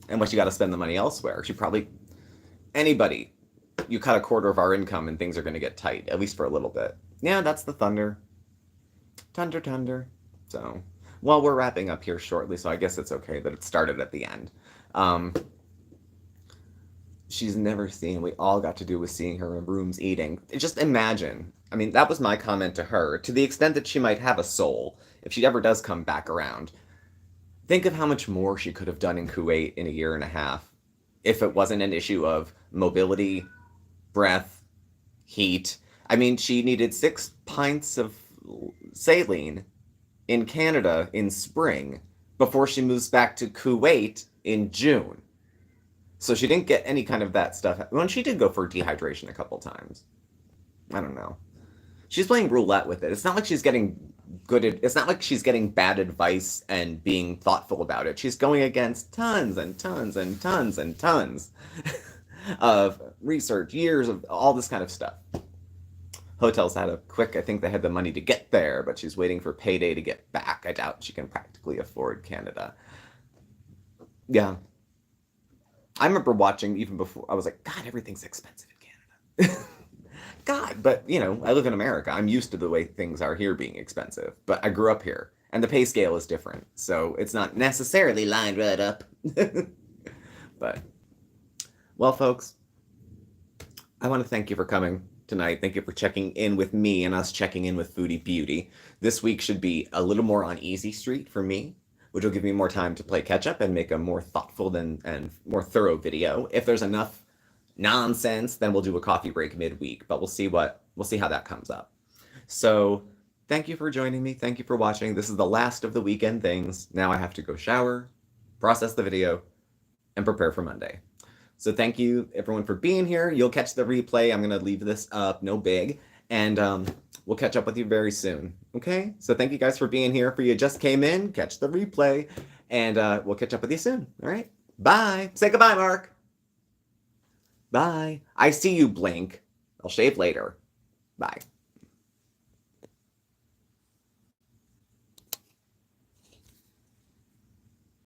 Unless you got to spend the money elsewhere. She probably... Anybody. You cut a quarter of our income and things are going to get tight, at least for a little bit. Yeah, that's the thunder. Thunder. So, well, we're wrapping up here shortly, so I guess it's okay that it started at the end. She's never seen, we all got to do with seeing her in rooms eating. Just imagine. I mean, that was my comment to her. To the extent that she might have a soul, if she ever does come back around, think of how much more she could have done in Kuwait in a year and a half if it wasn't an issue of mobility, breath, heat. I mean, she needed 6 pints of saline in Canada in spring before she moves back to Kuwait in June. So she didn't get any kind of that stuff. Well, she did go for dehydration a couple times. I don't know. She's playing roulette with it. It's not like she's getting it's not like she's getting bad advice and being thoughtful about it. She's going against tons and tons and tons and tons of research, years of all this kind of stuff. Hotels had I think they had the money to get there, but she's waiting for payday to get back. I doubt she can practically afford Canada. Yeah. I remember watching even before, I was like, God, everything's expensive in Canada. God, but, I live in America. I'm used to the way things are here being expensive. But I grew up here, and the pay scale is different. So it's not necessarily lined right up. But, well, folks, I want to thank you for coming tonight. Thank you for checking in with me and us checking in with Foodie Beauty. This week should be a little more on easy street for me, which will give me more time to play catch up and make a more thoughtful and more thorough video. If there's enough nonsense, then we'll do a coffee break midweek, but we'll see how that comes up. So thank you for joining me. Thank you for watching. This is the last of the weekend things. Now I have to go shower, process the video, and prepare for Monday. So thank you everyone for being here. You'll catch the replay. I'm going to leave this up, no big. And we'll catch up with you very soon. Okay? So thank you guys for being here. For you just came in, catch the replay. And we'll catch up with you soon. All right? Bye. Say goodbye, Mark. Bye. I see you, Blink. I'll shave later. Bye.